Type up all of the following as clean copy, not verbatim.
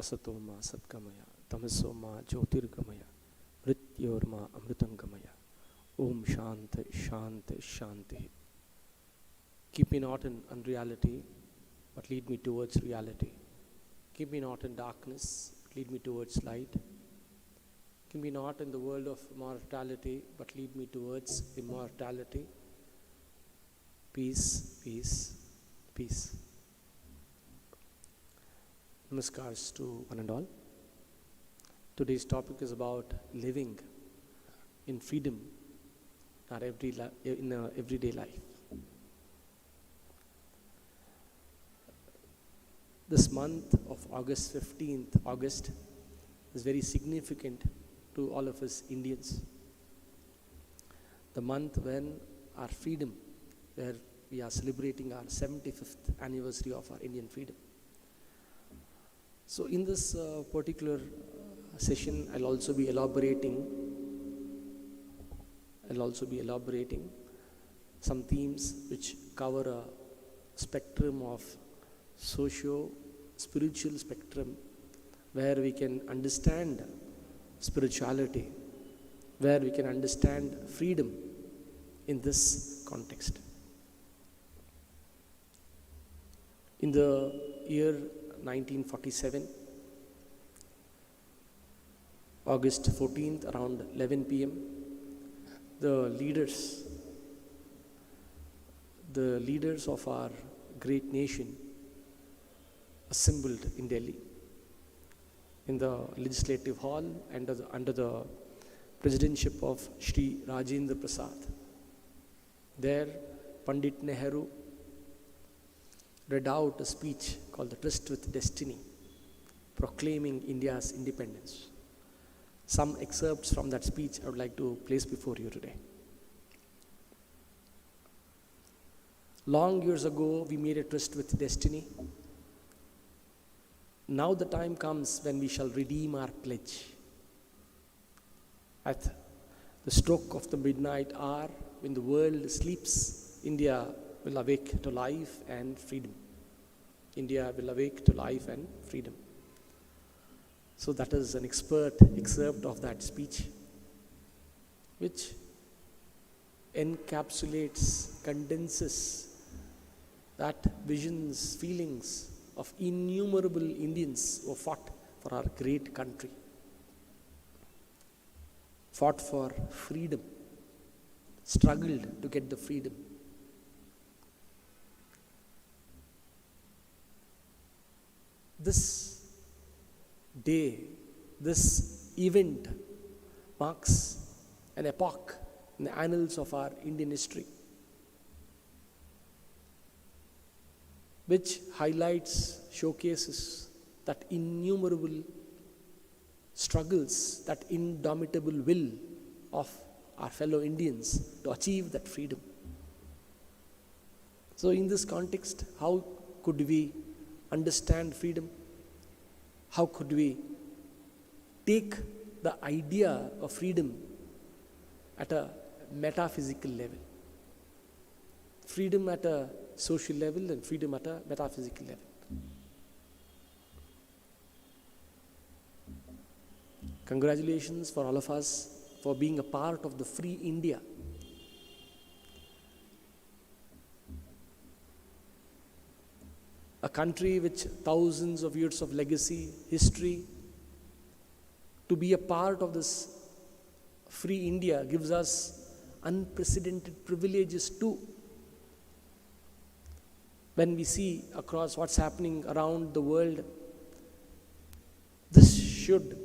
asatoma satgamaya tamasoma jyotirgamaya mrityorma amritangamaya. Om Shanti Shanti Shanti. Keep me not in unreality, but lead me towards reality. Keep me not in darkness, but lead me towards light. Keep me not in the world of mortality, but lead me towards immortality. Peace, peace, peace. Namaskars to one and all. Today's topic is about living in freedom in our everyday life. This month of August 15th, is very significant to all of us Indians. The month when our freedom, where we are celebrating our 75th anniversary of our Indian freedom. So in this particular session, I'll also be elaborating some themes which cover a spectrum of socio-spiritual spectrum, where we can understand spirituality, where we can understand freedom in this context. In the year 1947, August 14th, around 11 p.m., the leaders of our great nation assembled in Delhi, in the legislative hall under the presidentship of Shri Rajendra Prasad. There, Pandit Nehru read out a speech called The Tryst with Destiny, proclaiming India's independence. Some excerpts from that speech I would like to place before you today. Long years ago, we made a tryst with destiny. Now the time comes when we shall redeem our pledge. At the stroke of the midnight hour, when the world sleeps, India will awake to life and freedom. India will awake to life and freedom. So that is an excerpt of that speech, which encapsulates, condenses that visions, feelings of innumerable Indians who fought for our great country, fought for freedom, struggled to get the freedom. This day, this event marks an epoch in the annals of our Indian history, which highlights, showcases that innumerable struggles, that indomitable will of our fellow Indians to achieve that freedom. So in this context, how could we understand freedom? How could we take the idea of freedom at a metaphysical level? Freedom at a social level and freedom at a metaphysical level. Congratulations for all of us for being a part of the free India. A country with thousands of years of legacy, history. To be a part of this free India gives us unprecedented privileges too. When we see across what's happening around the world, this should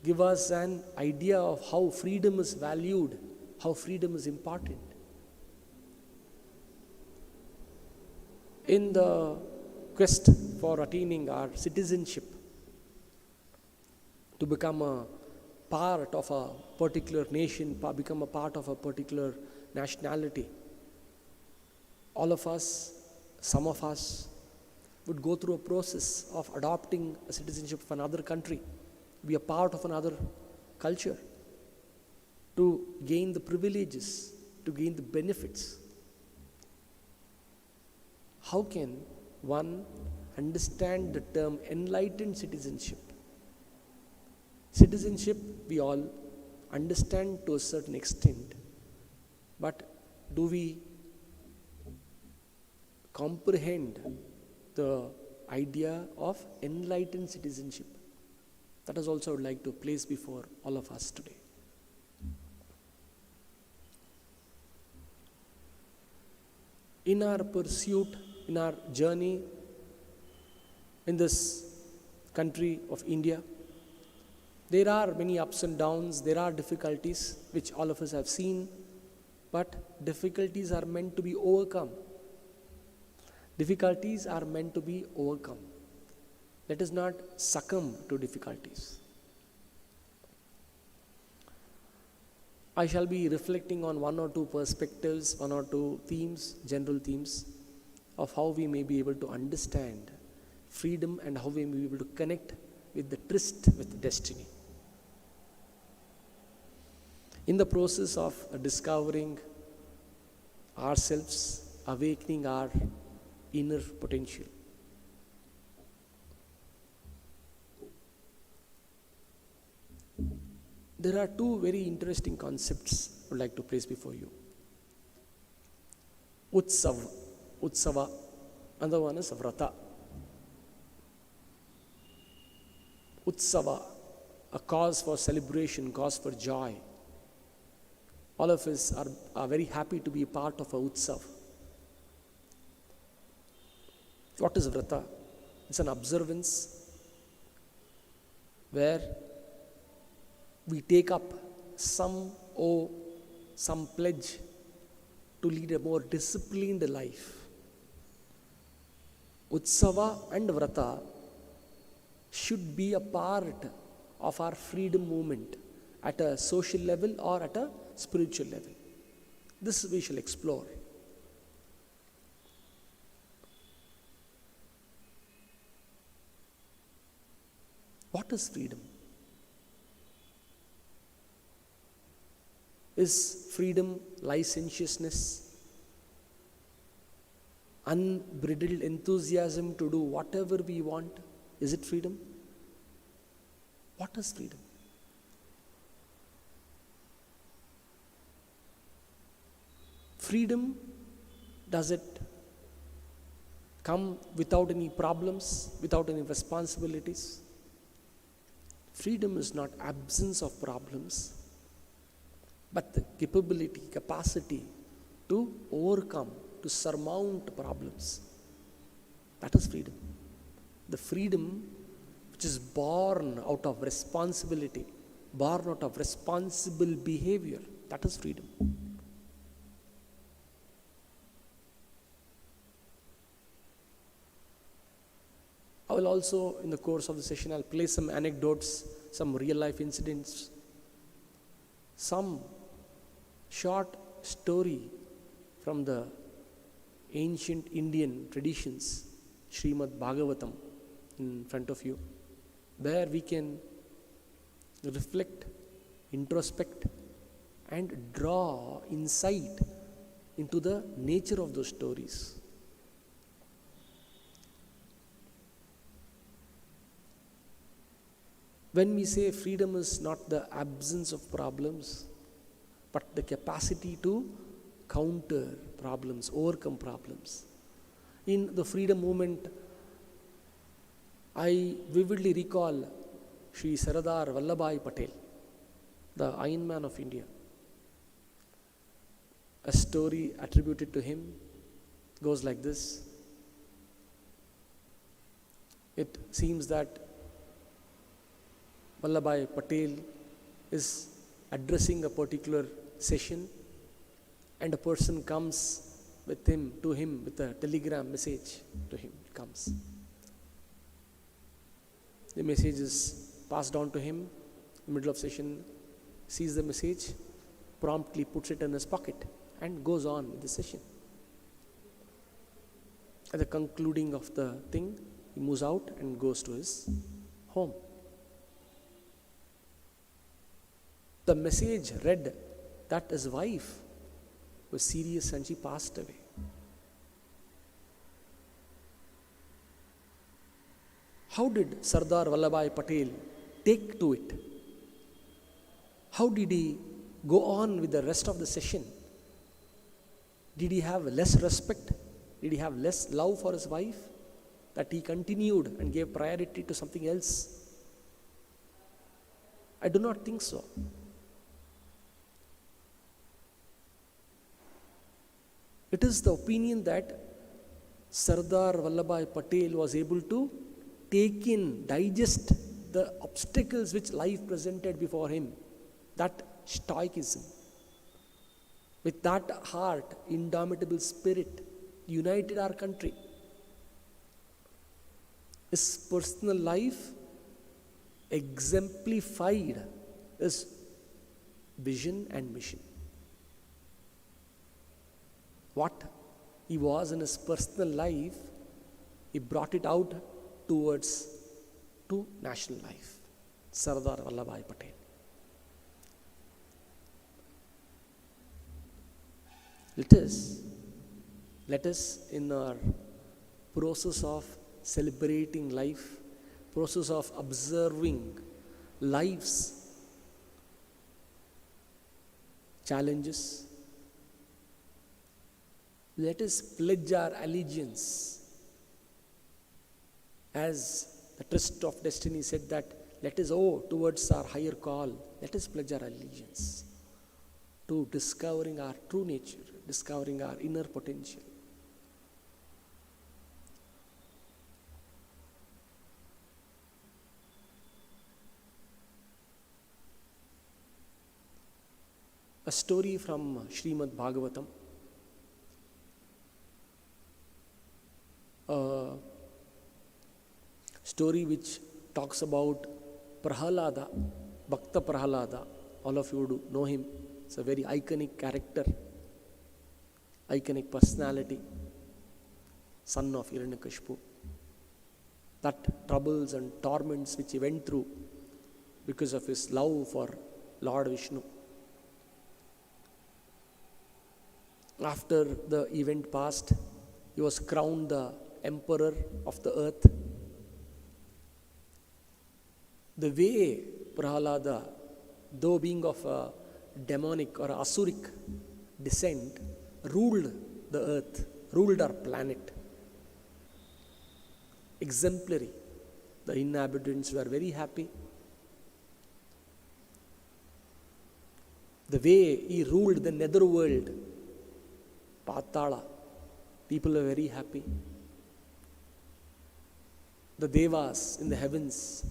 give us an idea of how freedom is valued, how freedom is important. In the quest for attaining our citizenship, to become a part of a particular nation, become a part of a particular nationality, all of us, some of us, would go through a process of adopting a citizenship of another country, be a part of another culture, to gain the privileges, to gain the benefits. How can one understand the term enlightened citizenship. Citizenship, we all understand to a certain extent, but do we comprehend the idea of enlightened citizenship? That is also I would like to place before all of us today. In our pursuit, in our journey in this country of India, there are many ups and downs, there are difficulties which all of us have seen, but difficulties are meant to be overcome. Difficulties are meant to be overcome. Let us not succumb to difficulties. I shall be reflecting on one or two perspectives, one or two themes, general themes of how we may be able to understand freedom and how we may be able to connect with the tryst with destiny. In the process of discovering ourselves, awakening our inner potential, there are two very interesting concepts I would like to place before you. Utsava, another one is Vrata. Utsava, a cause for celebration, cause for joy. All of us are very happy to be a part of a Utsav. What is Vrata? It's an observance where we take up some pledge to lead a more disciplined life. Utsava and Vrata should be a part of our freedom movement at a social level or at a spiritual level. This we shall explore. What is freedom? Is freedom licentiousness, unbridled enthusiasm to do whatever we want? Is it freedom? What is freedom? Freedom, does it come without any problems, without any responsibilities? Freedom is not absence of problems, but the capacity to overcome, to surmount problems. That is freedom. The freedom which is born out of responsibility, born out of responsible behavior, that is freedom. I will also, in the course of the session, I'll play some anecdotes, some real life incidents, some short story from the ancient Indian traditions, Srimad Bhagavatam, in front of you, where we can reflect, introspect, and draw insight into the nature of those stories. When we say freedom is not the absence of problems, but the capacity to counter problems, overcome problems. In the freedom movement, I vividly recall Sri Sardar Vallabhbhai Patel, the Iron Man of India. A story attributed to him goes like this. It seems that Vallabhbhai Patel is addressing a particular session, and a person comes to him with a telegram message to him. It comes. The message is passed on to him in the middle of session, sees the message, promptly puts it in his pocket and goes on with the session. At the concluding of the thing, he moves out and goes to his home. The message read that his wife was serious and she passed away. How did Sardar Vallabhbhai Patel take to it? How did he go on with the rest of the session? Did he have less respect? Did he have less love for his wife? That he continued and gave priority to something else? I do not think so. It is the opinion that Sardar Vallabhbhai Patel was able to take in, digest the obstacles which life presented before him. That stoicism. With that heart, indomitable spirit, united our country. His personal life exemplified his vision and mission. What he was in his personal life, he brought it out to national life. Sardar Vallabhbhai Patel. Let us in our process of celebrating life, process of observing life's challenges, let us pledge our allegiance. As the Trust of Destiny said that, let us owe towards our higher call. Let us pledge our allegiance to discovering our true nature, discovering our inner potential. A story from Srimad Bhagavatam. A story which talks about Prahalada, Bhakta Prahalada. All of you do know him. It's a very iconic character, iconic personality, son of Hiranyakashipu. That troubles and torments which he went through because of his love for Lord Vishnu. After the event passed, he was crowned the emperor of the earth. The way Prahalada, though being of a demonic or asuric descent, ruled the earth, ruled our planet. Exemplary. The inhabitants were very happy. The way he ruled the netherworld, Patala, people were very happy. The Devas in the heavens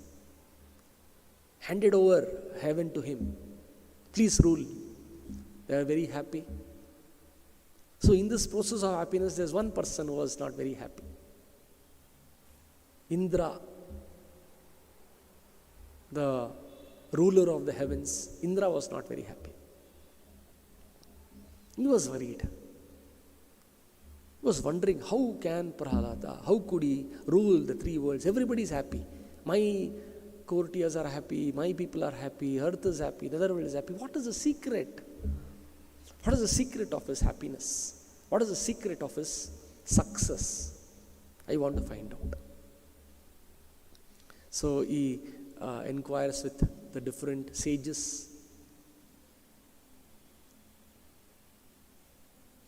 handed over heaven to him. Please rule. They are very happy. So in this process of happiness, there's one person who was not very happy. Indra, the ruler of the heavens, Indra was not very happy. He was worried. He was wondering, how can Prahalada, how could he rule the three worlds? Everybody is happy. My courtiers are happy, my people are happy, earth is happy, the other world is happy. What is the secret? What is the secret of his happiness? What is the secret of his success? I want to find out. So he inquires with the different sages.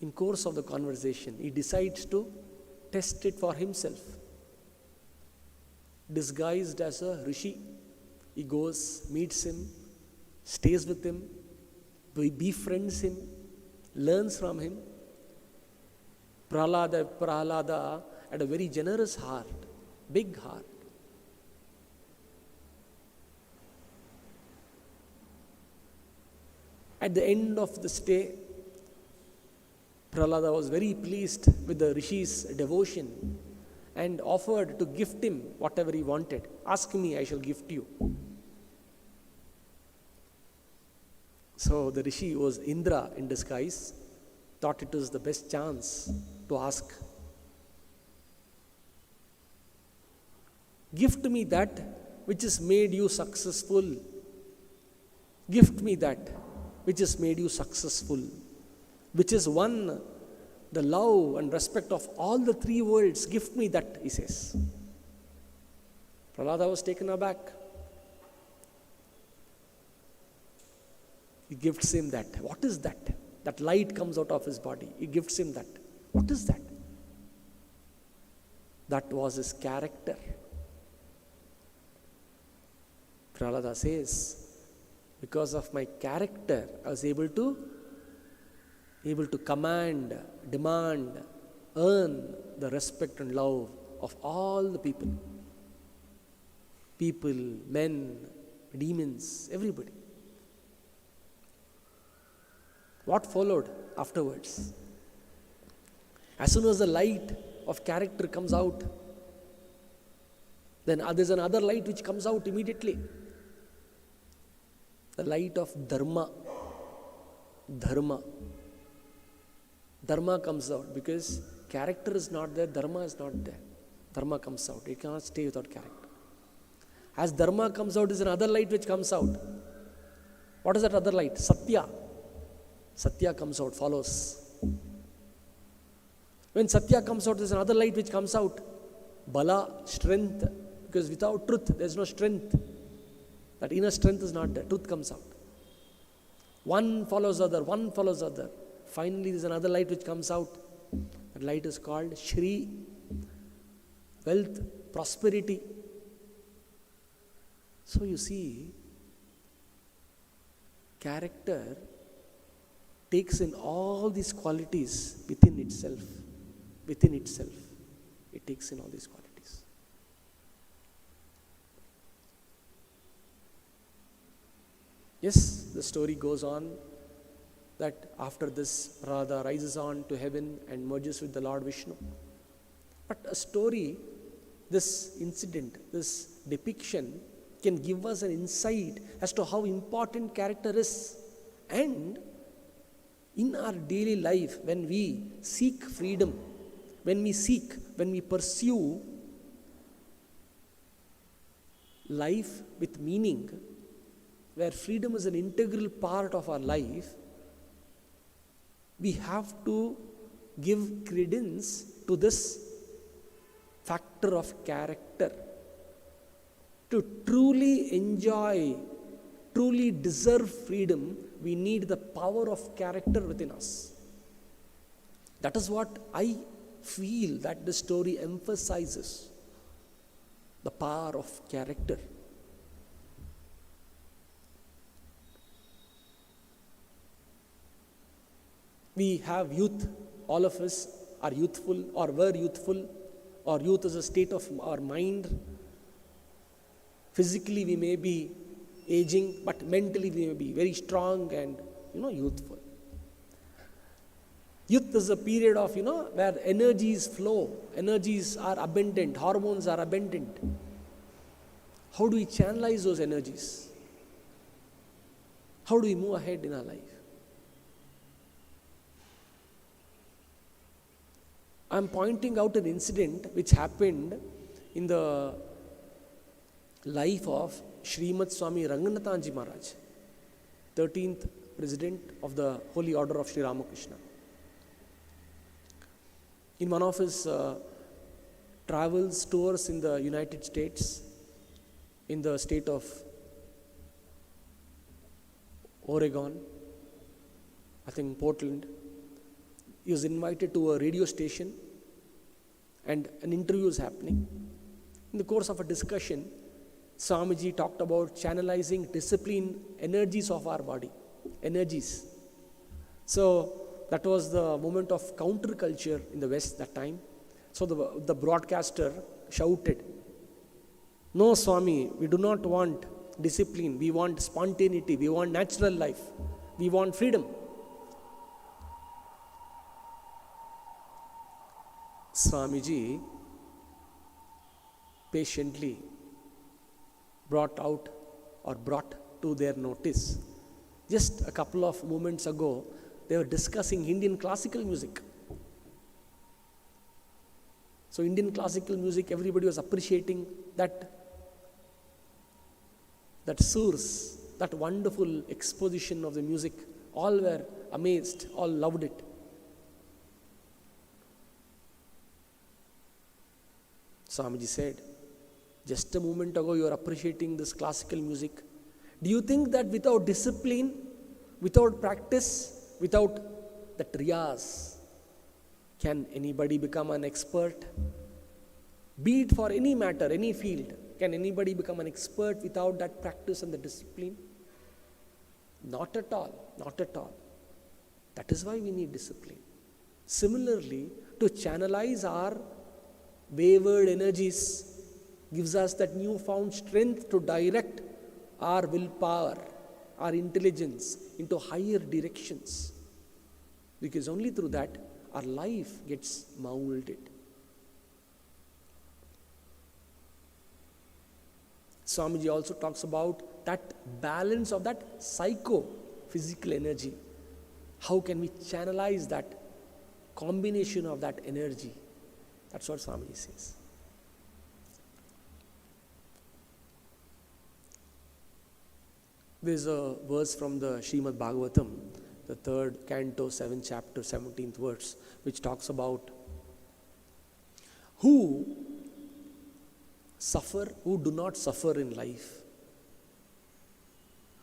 In course of the conversation, he decides to test it for himself. Disguised as a rishi, he goes, meets him, stays with him, befriends him, learns from him. Prahalada had a very generous heart, big heart. At the end of the stay, Prahalada was very pleased with the Rishi's devotion and offered to gift him whatever he wanted. Ask me, I shall gift you. So the Rishi was Indra in disguise, thought it was the best chance to ask. Gift me that which has made you successful. Gift me that which has made you successful, which has won the love and respect of all the three worlds. Gift me that, he says. Prahlada was taken aback. He gifts him that. What is that? That light comes out of his body. He gifts him that. What is that? That was his character. Prahlada says, because of my character, I was able to command, demand, earn the respect and love of all the people. People, men, demons, everybody. What followed afterwards? As soon as the light of character comes out, then there's another light which comes out immediately. The light of dharma. Dharma. Dharma comes out because character is not there, dharma is not there. Dharma comes out. It cannot stay without character. As dharma comes out, there's another light which comes out. What is that other light? Satya. Satya comes out, follows. When Satya comes out, there's another light which comes out. Bala, strength. Because without truth, there's no strength. That inner strength is not there. Truth comes out. One follows other, one follows other. Finally, there's another light which comes out. That light is called Shri. Wealth, prosperity. So you see, character takes in all these qualities within itself. Within itself. It takes in all these qualities. Yes, the story goes on that after this, Radha rises on to heaven and merges with the Lord Vishnu. But a story, this incident, this depiction can give us an insight as to how important character is. And in our daily life, when we seek freedom, when we pursue life with meaning, where freedom is an integral part of our life, we have to give credence to this factor of character. To truly enjoy, truly deserve freedom, we need the power of character within us. That is what I feel that the story emphasizes. The power of character. We have youth, all of us are youthful or were youthful, or youth is a state of our mind. Physically we may be aging, but mentally we may be very strong and youthful. Youth is a period of where energies flow, energies are abundant, hormones are abundant. How do we channelize those energies? How do we move ahead in our life? I am pointing out an incident which happened in the life of Srimad Swami Ranganathanji Maharaj, 13th President of the Holy Order of Sri Ramakrishna. In one of his travels, tours in the United States, in the state of Oregon, I think Portland, he was invited to a radio station and an interview was happening. In the course of a discussion, Swamiji talked about channelizing discipline energies of our body. Energies. So that was the moment of counterculture in the West that time. So the broadcaster shouted, "No, Swami, we do not want discipline. We want spontaneity. We want natural life. We want freedom." Swamiji patiently brought to their notice. Just a couple of moments ago, they were discussing Indian classical music. So Indian classical music, everybody was appreciating that source, that wonderful exposition of the music. All were amazed, all loved it. Swamiji said, Just a moment ago, you are appreciating this classical music. Do you think that without discipline, without practice, without that riyas, can anybody become an expert? Be it for any matter, any field, can anybody become an expert without that practice and the discipline? Not at all, not at all. That is why we need discipline. Similarly, to channelize our wayward energies gives us that newfound strength to direct our willpower, our intelligence into higher directions. Because only through that our life gets molded. Swamiji also talks about that balance of that psycho-physical energy. How can we channelize that combination of that energy? That's what Swamiji says. There's a verse from the Srimad Bhagavatam, the 3rd canto, 7th chapter, 17th verse, which talks about who do not suffer in life.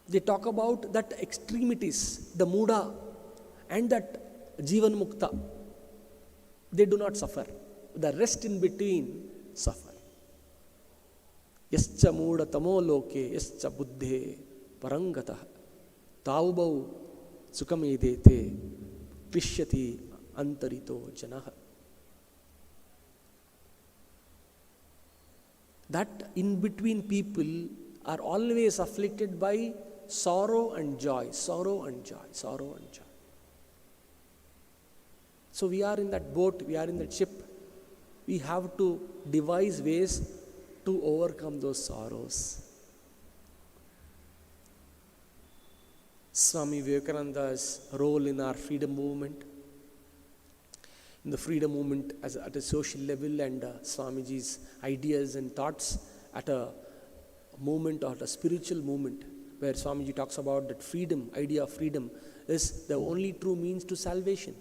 They talk about that extremities, the muda and that jivan mukta. They do not suffer. The rest in between suffer. Yascha muda tamo loke, yascha buddhe parangatah, taubau sukhamedete, krishyati antarito janah. That in between people are always afflicted by sorrow and joy, sorrow and joy, sorrow and joy. So we are in that boat, we are in that ship. We have to devise ways to overcome those sorrows. Swami Vivekananda's role in our freedom movement, in the freedom movement at a social level, and Swamiji's ideas and thoughts at a moment or at a spiritual movement, where Swamiji talks about that freedom, idea of freedom is the only true means to salvation.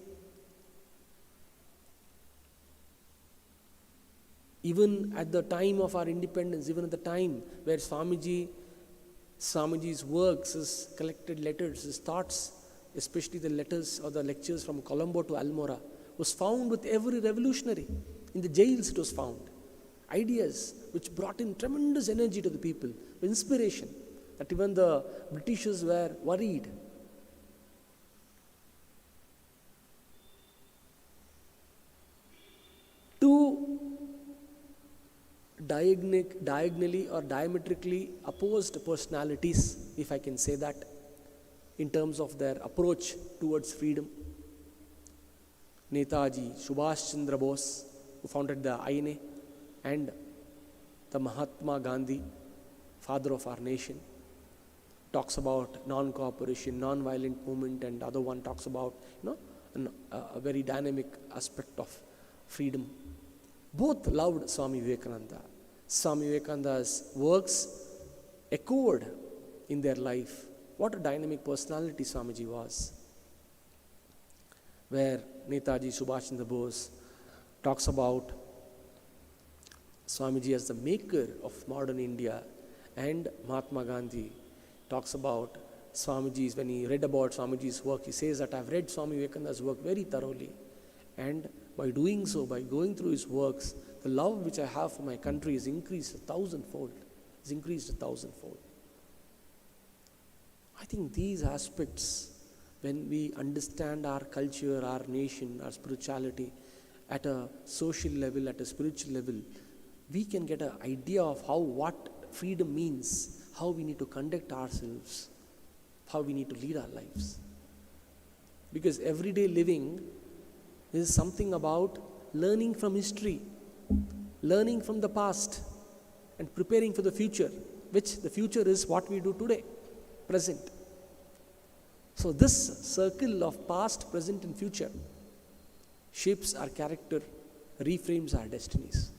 Even at the time of our independence, even at the time where Swamiji's works, his collected letters, his thoughts, especially the letters or the lectures from Colombo to Almora, was found with every revolutionary. In the jails it was found. Ideas which brought in tremendous energy to the people, inspiration, that even the Britishers were worried. Two diagonally or diametrically opposed personalities, if I can say that, in terms of their approach towards freedom. Netaji Subhash Chandra Bose, who founded the INA, and the Mahatma Gandhi, father of our nation, talks about non-cooperation, non-violent movement, and the other one talks about a very dynamic aspect of freedom. Both loved Swami Vivekananda. Swami Vivekananda's works echoed in their life. What a dynamic personality Swamiji was. Where Netaji Subhash Chandra Bose talks about Swamiji as the maker of modern India, and Mahatma Gandhi talks about Swamiji's, when he read about Swamiji's work, he says that I've read Swami Vivekananda's work very thoroughly, and by doing so, by going through his works, the love which I have for my country is increased 1,000-fold. It's increased 1,000-fold. I think these aspects, when we understand our culture, our nation, our spirituality at a social level, at a spiritual level, we can get an idea of what freedom means, how we need to conduct ourselves, how we need to lead our lives. Because everyday living is something about learning from history, learning from the past, and preparing for the future, which the future is what we do today, present. So this circle of past, present, and future shapes our character, reframes our destinies.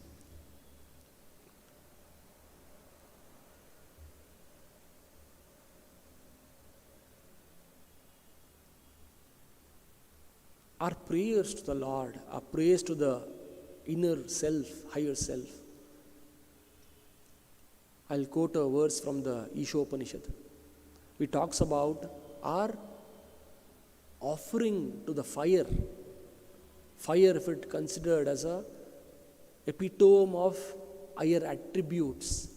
Our prayers to the Lord, our prayers to the inner self, higher self, I'll quote a verse from the Ishopanishad. It talks about our offering to the fire. Fire, if it considered as a epitome of higher attributes,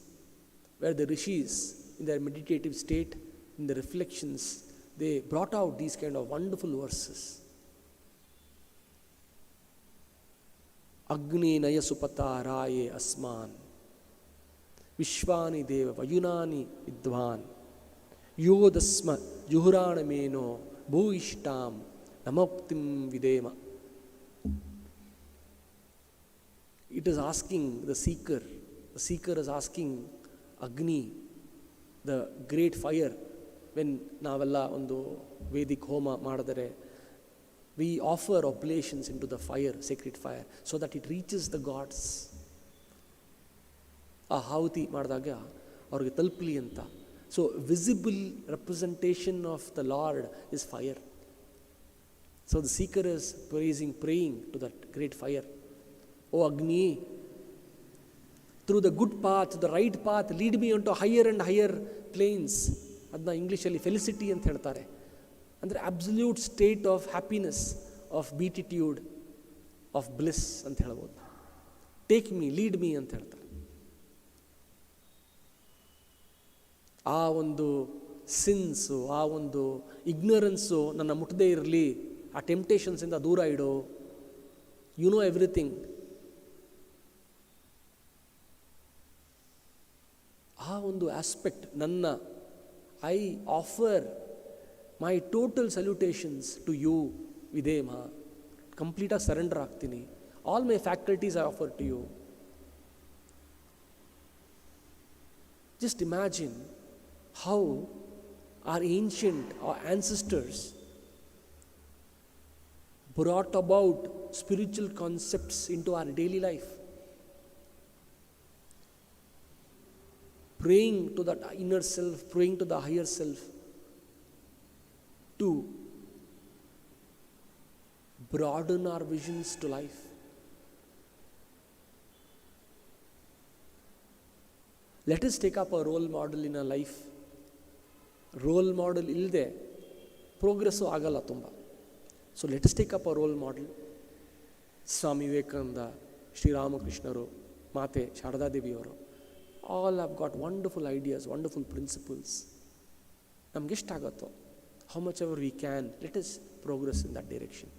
where the rishis, in their meditative state, in the reflections, they brought out these kind of wonderful verses. Agni naya supata raye asman, Vishwani deva vayunani vidvan, Yodasma juhurana meno bhuishtam namoktim videma. It is asking the seeker is asking Agni, the great fire, when navella ondu Vedic homa madadare, we offer oblations into the fire, sacred fire, so that it reaches the gods. ಆ ಆಹುತಿ ಮಾಡಿದಾಗ ಅವ್ರಿಗೆ ತಲುಪಲಿ ಅಂತ. So visible representation of the lord is fire. So the speaker is praying to that great fire. O Agni, through the good path, the right path, lead me onto higher and higher planes. ಅದನ್ನ ಇಂಗ್ಲೀಷಲ್ಲಿ felicity ಅಂತ ಹೇಳ್ತಾರೆ. ಅಂದರೆ absolute state of happiness, of beatitude, of bliss ಅಂತ ಹೇಳ್ಬೋದು. Take me, lead me ಅಂತ ಹೇಳ್ತಾರೆ. ಆ ಒಂದು ಸಿನ್ಸು, ಆ ಒಂದು ಇಗ್ನರೆನ್ಸು ನನ್ನ ಮುಟ್ಟದೇ ಇರಲಿ, ಆ ಟೆಂಪ್ಟೇಷನ್ಸಿಂದ ದೂರ ಇಡು. You know everything. ಆ ಒಂದು ಆಸ್ಪೆಕ್ಟ್, ನನ್ನ I offer my total salutations to you ವಿಧೇಮ. ಕಂಪ್ಲೀಟಾಗಿ ಸರೆಂಡರ್ ಆಗ್ತೀನಿ. All my faculties I offer to you. Just imagine how our ancestors brought about spiritual concepts into our daily life. Praying to that inner self, praying to the higher self, to broaden our visions to life. Let us take up a role model in our life. Role model ಇಲ್ಲದೆ progress ಆಗಲ್ಲ ತುಂಬ. So let us take up a role model. Swami Vivekananda, Shri ರಾಮಕೃಷ್ಣರು, ಮಾತೆ ಶಾರದಾದೇವಿಯವರು, all have got wonderful ideas, wonderful principles. ನಮಗೆಷ್ಟಾಗತ್ತೋ, how much ever we can, let us progress in that direction.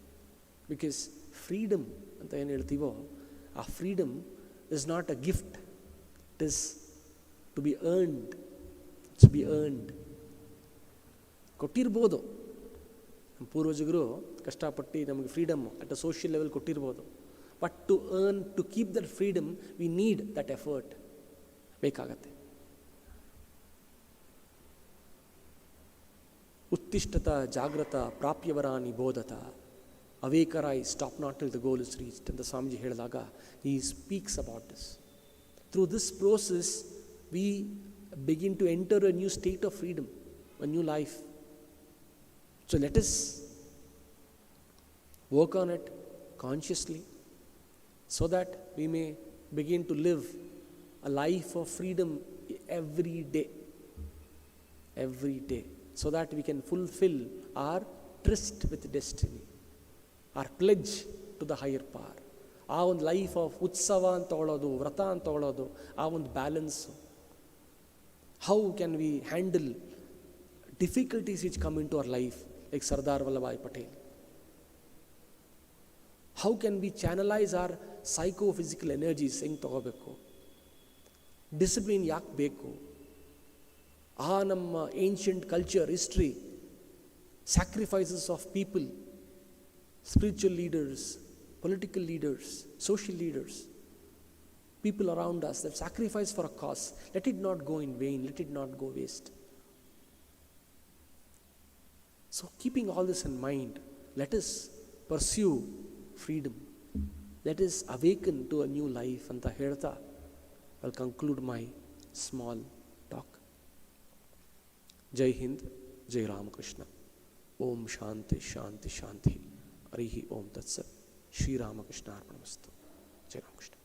Because freedom ಅಂತ ಏನು ಹೇಳ್ತೀವೋ, ಆ freedom is not a gift, it is to be earned. It's be earned. ಕೊಟ್ಟಿರ್ಬೋದು, ನಮ್ಮ ಪೂರ್ವಜರು ಕಷ್ಟಪಟ್ಟು ನಮಗೆ freedom at a social level ಕೊಟ್ಟಿರ್ಬೋದು. But to earn, to keep that freedom, we need that effort ಬೇಕಾಗತ್ತೆ. ಉತ್ತಿಷ್ಠತ ಜಾಗ್ರತ ಪ್ರಾಪ್ಯವರಾನಿ ಬೋಧತ awake arise stop not till the goal is reached ಅಂತ ಸ್ವಾಮೀಜಿ ಹೇಳಿದಾಗ he speaks about this. Through this process we begin to enter a new state of freedom, a new life. So let us work on it consciously so that we may begin to live a life of freedom every day, so that we can fulfill our tryst with destiny, our pledge to the higher power. ಆ ಒಂದು life of ಉತ್ಸವ ಅಂತ ತಗೊಳ್ಳೋದು, ವ್ರತ ಅಂತ ತಗೊಳ್ಳೋದು, ಆ ಒಂದು balance. How can we handle difficulties which come into our life, like Sardar Vallabhbhai Patel? How can we channelize our psychophysical energies? ಹೆಂಗೆ ತಗೋಬೇಕು? ಡಿಸಿಪ್ಲಿನ್ ಯಾಕೆ ಬೇಕು? ಆ ನಮ್ಮ ancient culture, history, sacrifices of people, spiritual leaders, political leaders, social leaders, people around us that sacrifice for a cause. Let it not go in vain, let it not go waste. So keeping all this in mind, let us pursue freedom. Let us awaken to a new life. Anta ಹೇಳ್ತಾ I'll conclude my small talk. Jai Hind, Jai Ramakrishna. Om Shanti Shanti Shanti. Harihi Om Tat Sat. Shri Ramakrishna Arpanamastu. Jai Ramakrishna.